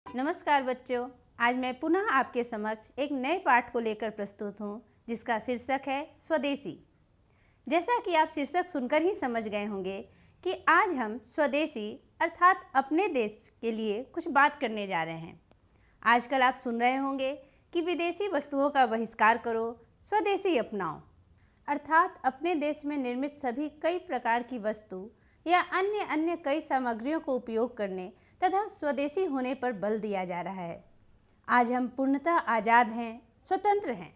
नमस्कार बच्चों, आज मैं पुनः आपके समक्ष एक नए पाठ को लेकर प्रस्तुत हूँ जिसका शीर्षक है स्वदेशी। जैसा कि आप शीर्षक सुनकर ही समझ गए होंगे कि आज हम स्वदेशी अर्थात अपने देश के लिए कुछ बात करने जा रहे हैं। आजकल आप सुन रहे होंगे कि विदेशी वस्तुओं का बहिष्कार करो, स्वदेशी अपनाओ, अर्थात अपने देश में निर्मित सभी कई प्रकार की वस्तु या अन्य कई सामग्रियों को उपयोग करने तथा स्वदेशी होने पर बल दिया जा रहा है। आज हम पूर्णतः आज़ाद हैं, स्वतंत्र हैं,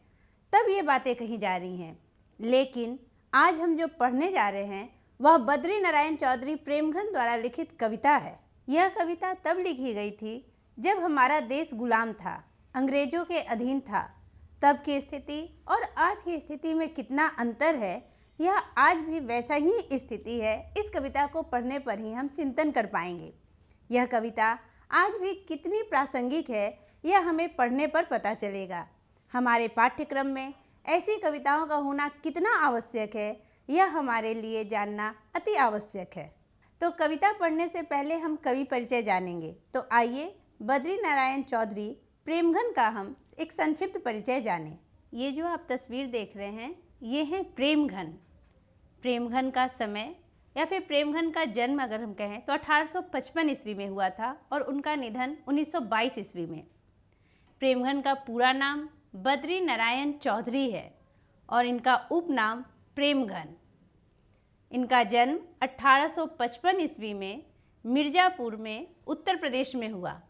तब ये बातें कही जा रही हैं। लेकिन आज हम जो पढ़ने जा रहे हैं वह बद्री नारायण चौधरी प्रेमघन द्वारा लिखित कविता है। यह कविता तब लिखी गई थी जब हमारा देश गुलाम था, अंग्रेजों के अधीन था। तब की स्थिति और आज की स्थिति में कितना अंतर है, यह आज भी वैसा ही स्थिति है। इस कविता को पढ़ने पर ही हम चिंतन कर पाएंगे। यह कविता आज भी कितनी प्रासंगिक है, यह हमें पढ़ने पर पता चलेगा। हमारे पाठ्यक्रम में ऐसी कविताओं का होना कितना आवश्यक है, यह हमारे लिए जानना अति आवश्यक है। तो कविता पढ़ने से पहले हम कवि परिचय जानेंगे। तो आइए बद्री नारायण चौधरी प्रेमघन का हम एक संक्षिप्त परिचय जानें। ये जो आप तस्वीर देख रहे हैं, ये हैं प्रेमघन। प्रेमघन का समय या फिर प्रेमघन का जन्म अगर हम कहें तो 1855 ईस्वी में हुआ था और उनका निधन 1922 ईस्वी में। प्रेमघन का पूरा नाम बद्री नारायण चौधरी है और इनका उपनाम प्रेमघन। इनका जन्म 1855 ईस्वी में मिर्ज़ापुर में उत्तर प्रदेश में हुआ।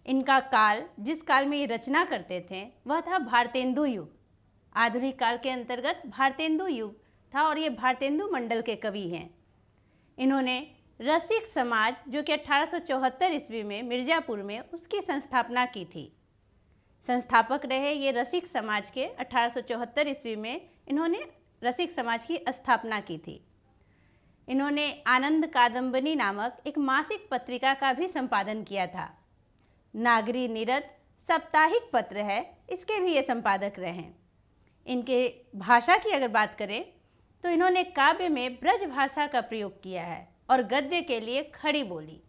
इनका काल, जिस काल में ये रचना करते थे, वह था भारतेंदु युग। आधुनिक काल के अंतर्गत भारतेंदु युग था और ये भारतेंदु मंडल के कवि हैं। इन्होंने रसिक समाज, जो कि 1874 ईस्वी में मिर्ज़ापुर में, उसकी संस्थापना की थी। संस्थापक रहे ये रसिक समाज के। 1874 ईस्वी में इन्होंने रसिक समाज की स्थापना की थी। इन्होंने आनंद कादम्बनी नामक एक मासिक पत्रिका का भी संपादन किया था। नागरी नीरद साप्ताहिक पत्र है, इसके भी ये संपादक रहे हैं। इनके भाषा की अगर बात करें तो इन्होंने काव्य में ब्रज भाषा का प्रयोग किया है और गद्य के लिए खड़ी बोली।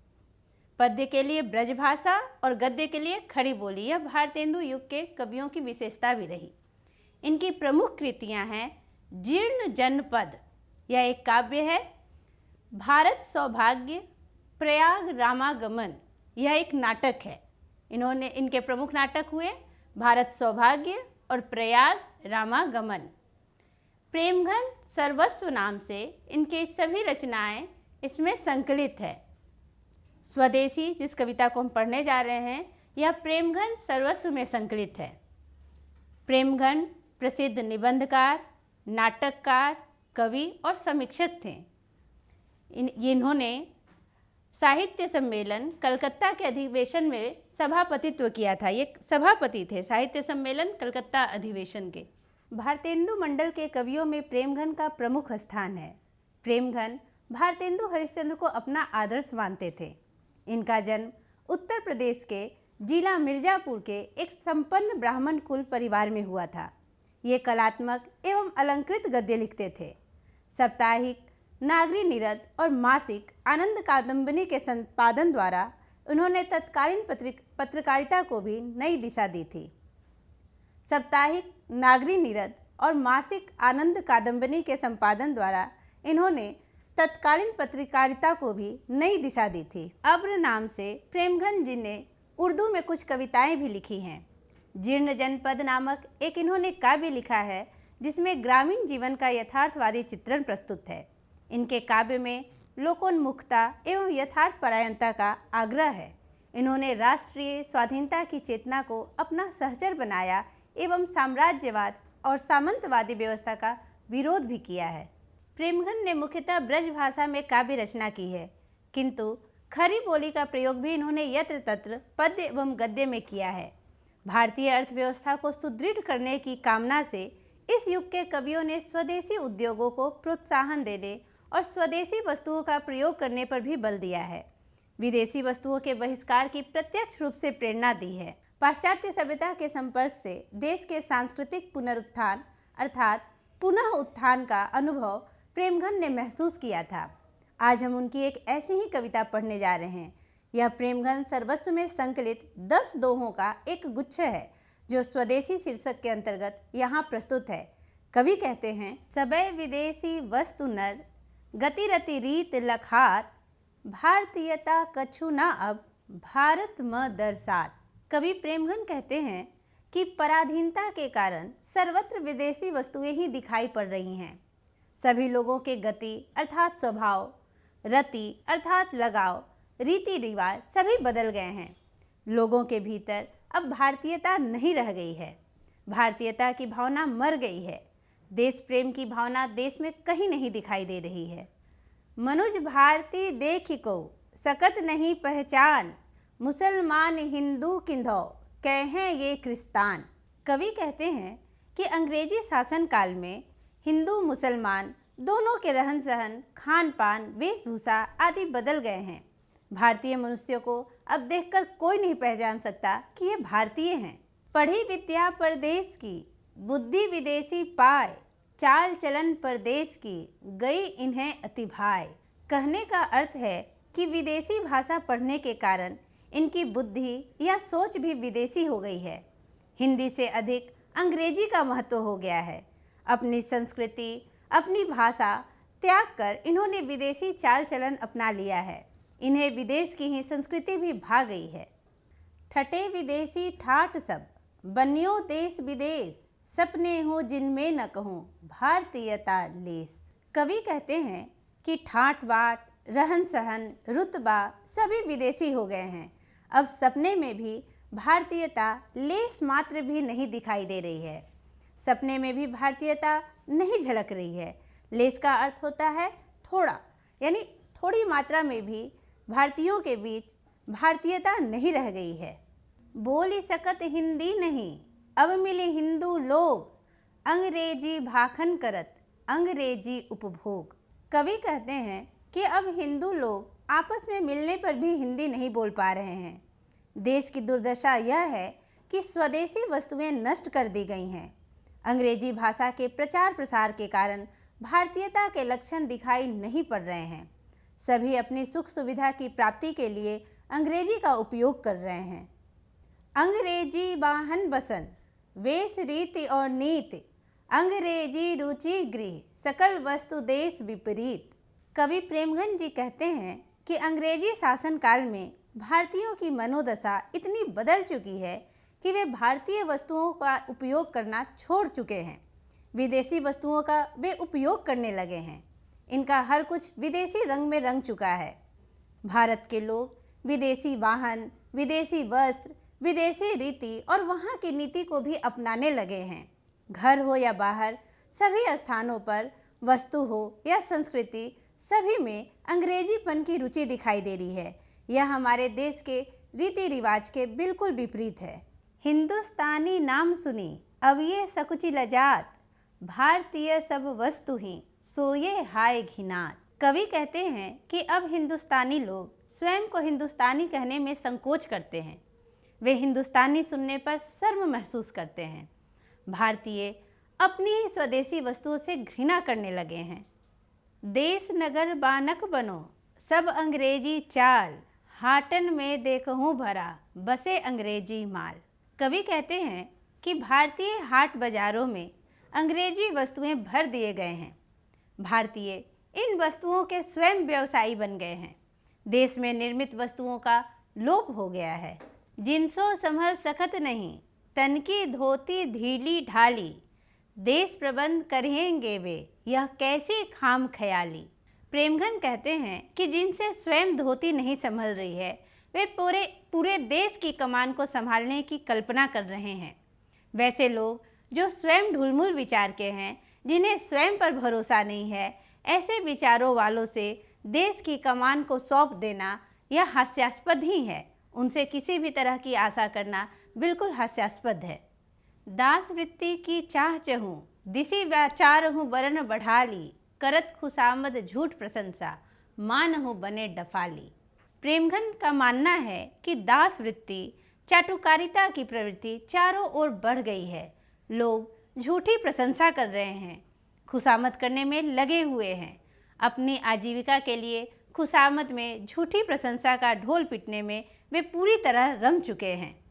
पद्य के लिए ब्रज भाषा और गद्य के लिए खड़ी बोली, यह भारतेंदु युग के कवियों की विशेषता भी रही। इनकी प्रमुख कृतियां हैं जीर्ण जनपद, यह एक काव्य है। भारत सौभाग्य, प्रयाग रामागमन, यह एक नाटक है। इनके प्रमुख नाटक हुए भारत सौभाग्य और प्रयाग रामागमन। प्रेमघन सर्वस्व नाम से इनके सभी रचनाएं इसमें संकलित है। स्वदेशी, जिस कविता को हम पढ़ने जा रहे हैं, यह प्रेमघन सर्वस्व में संकलित है। प्रेमघन प्रसिद्ध निबंधकार, नाटककार, कवि और समीक्षक थे। इन्होंने साहित्य सम्मेलन कलकत्ता के अधिवेशन में सभापतित्व किया था। ये सभापति थे साहित्य सम्मेलन कलकत्ता अधिवेशन के। भारतेंदु मंडल के कवियों में प्रेमघन का प्रमुख स्थान है। प्रेमघन भारतेंदु हरिश्चंद्र को अपना आदर्श मानते थे। इनका जन्म उत्तर प्रदेश के जिला मिर्ज़ापुर के एक संपन्न ब्राह्मण कुल परिवार में हुआ था। ये कलात्मक एवं अलंकृत गद्य लिखते थे। साप्ताहिक, नागरी नीरद और मासिक आनंद कादम्बनी के संपादन द्वारा उन्होंने तत्कालीन पत्रकारिता को भी नई दिशा दी थी। साप्ताहिक, नागरी नीरद और मासिक आनंद कादम्बनी के संपादन द्वारा इन्होंने तत्कालीन पत्रकारिता को भी नई दिशा दी थी। अब्र नाम से प्रेमघन जी ने उर्दू में कुछ कविताएं भी लिखी हैं। जीर्ण जनपद नामक एक इन्होंने काव्य लिखा है जिसमें ग्रामीण जीवन का यथार्थवादी चित्रण प्रस्तुत है। इनके काव्य में लोकोन्मुखता एवं यथार्थपरायणता का आग्रह है। इन्होंने राष्ट्रीय स्वाधीनता की चेतना को अपना सहचर बनाया एवं साम्राज्यवाद और सामंतवादी व्यवस्था का विरोध भी किया है। प्रेमघन ने मुख्यतः ब्रज भाषा में काव्य रचना की है, किंतु खरी बोली का प्रयोग भी इन्होंने यत्र तत्र पद्य एवं गद्य में किया है। भारतीय अर्थव्यवस्था को सुदृढ़ करने की कामना से इस युग के कवियों ने स्वदेशी उद्योगों को प्रोत्साहन देने और स्वदेशी वस्तुओं का प्रयोग करने पर भी बल दिया है। विदेशी वस्तुओं के बहिष्कार की प्रत्यक्ष रूप से प्रेरणा दी है। पाश्चात्य सभ्यता के संपर्क से देश के सांस्कृतिक पुनरुत्थान अर्थात पुनः उत्थान का अनुभव प्रेमघन ने महसूस किया था। आज हम उनकी एक ऐसी ही कविता पढ़ने जा रहे हैं। यह प्रेमघन सर्वस्व में संकलित 10 दोहों का एक गुच्छ है जो स्वदेशी शीर्षक के अंतर्गत यहाँ प्रस्तुत है। कवि कहते हैं, सबय विदेशी वस्तु नर, गति रति रीत लखात, भारतीयता कछु ना अब, भारत म दरसात। कवि प्रेमघन कहते हैं कि पराधीनता के कारण सर्वत्र विदेशी वस्तुएं ही दिखाई पड़ रही हैं। सभी लोगों के गति अर्थात स्वभाव, रति अर्थात लगाव, रीति रिवाज सभी बदल गए हैं। लोगों के भीतर अब भारतीयता नहीं रह गई है। भारतीयता की भावना मर गई है। देश प्रेम की भावना देश में कहीं नहीं दिखाई दे रही है। मनुज भारती देखी को सकत नहीं पहचान, मुसलमान हिंदू किंधौ कहें ये क्रिस्तान। कवि कहते हैं कि अंग्रेजी शासन काल में हिंदू मुसलमान दोनों के रहन सहन, खान पान, वेशभूषा आदि बदल गए हैं। भारतीय मनुष्यों को अब देखकर कोई नहीं पहचान सकता कि ये भारतीय हैं। पढ़ी विद्या परदेश की, बुद्धि विदेशी पाए, चाल चलन परदेश की, गई इन्हें अति भाए। कहने का अर्थ है कि विदेशी भाषा पढ़ने के कारण इनकी बुद्धि या सोच भी विदेशी हो गई है। हिंदी से अधिक अंग्रेजी का महत्व हो गया है। अपनी संस्कृति, अपनी भाषा त्याग कर इन्होंने विदेशी चाल चलन अपना लिया है। इन्हें विदेश की ही संस्कृति भी भा गई है। ठटे विदेशी ठाठ सब, बन्यो देश विदेश, सपने हो जिनमें न कहूँ, भारतीयता लेस। कवि कहते हैं कि ठाट बाट, रहन सहन, रुतबा सभी विदेशी हो गए हैं। अब सपने में भी भारतीयता लेस मात्र भी नहीं दिखाई दे रही है। सपने में भी भारतीयता नहीं झलक रही है। लेस का अर्थ होता है थोड़ा, यानी थोड़ी मात्रा में भी भारतीयों के बीच भारतीयता नहीं रह गई है। बोली सकत हिंदी नहीं, अब मिले हिंदू लोग, अंग्रेजी भाखन करत, अंग्रेजी उपभोग। कवि कहते हैं कि अब हिंदू लोग आपस में मिलने पर भी हिंदी नहीं बोल पा रहे हैं। देश की दुर्दशा यह है कि स्वदेशी वस्तुएं नष्ट कर दी गई हैं। अंग्रेजी भाषा के प्रचार प्रसार के कारण भारतीयता के लक्षण दिखाई नहीं पड़ रहे हैं। सभी अपनी सुख सुविधा की प्राप्ति के लिए अंग्रेजी का उपयोग कर रहे हैं। अंग्रेजी वाहन बसन, वेश रीति और नीति, अंग्रेजी रुचि गृह, सकल वस्तु देश विपरीत। कवि प्रेमघन जी कहते हैं कि अंग्रेजी शासन काल में भारतीयों की मनोदशा इतनी बदल चुकी है कि वे भारतीय वस्तुओं का उपयोग करना छोड़ चुके हैं। विदेशी वस्तुओं का वे उपयोग करने लगे हैं। इनका हर कुछ विदेशी रंग में रंग चुका है। भारत के लोग विदेशी वाहन, विदेशी वस्त्र, विदेशी रीति और वहाँ की नीति को भी अपनाने लगे हैं। घर हो या बाहर, सभी स्थानों पर वस्तु हो या संस्कृति, सभी में अंग्रेजीपन की रुचि दिखाई दे रही है। यह हमारे देश के रीति रिवाज के बिल्कुल विपरीत है। हिंदुस्तानी नाम सुनी अब ये सकुचि लजात, भारतीय सब वस्तु ही सोये हाय घिनात। कवि कहते हैं कि अब हिंदुस्तानी लोग स्वयं को हिंदुस्तानी कहने में संकोच करते हैं। वे हिंदुस्तानी सुनने पर शर्म महसूस करते हैं। भारतीय अपनी ही स्वदेशी वस्तुओं से घृणा करने लगे हैं। देश नगर बानक बनो, सब अंग्रेजी चाल, हाटन में देखूं भरा, बसे अंग्रेजी माल। कवि कहते हैं कि भारतीय हाट बाजारों में अंग्रेजी वस्तुएं भर दिए गए हैं। भारतीय इन वस्तुओं के स्वयं व्यवसायी बन गए हैं। देश में निर्मित वस्तुओं का लोप हो गया है। जिनसो संभल सकत नहीं, तन की धोती ढीली ढाली, देश प्रबंध करेंगे वे, यह कैसी खाम ख्याली। प्रेमघन कहते हैं कि जिनसे स्वयं धोती नहीं संभल रही है, वे पूरे देश की कमान को संभालने की कल्पना कर रहे हैं। वैसे लोग जो स्वयं ढुलमुल विचार के हैं, जिन्हें स्वयं पर भरोसा नहीं है, ऐसे विचारों वालों से देश की कमान को सौंप देना यह हास्यास्पद ही है। उनसे किसी भी तरह की आशा करना बिल्कुल हास्यास्पद है। दास वृत्ति की चाह चहूँ, दिसी व्याचार हूँ बरन बढ़ाली, करत खुशामद झूठ प्रशंसा, मान हूँ बने डफाली। प्रेमघन का मानना है कि दास वृत्ति, चाटुकारिता की प्रवृत्ति चारों ओर बढ़ गई है। लोग झूठी प्रशंसा कर रहे हैं, खुशामद करने में लगे हुए हैं। अपनी आजीविका के लिए खुशामद में, झूठी प्रशंसा का ढोल पीटने में वे पूरी तरह रम चुके हैं।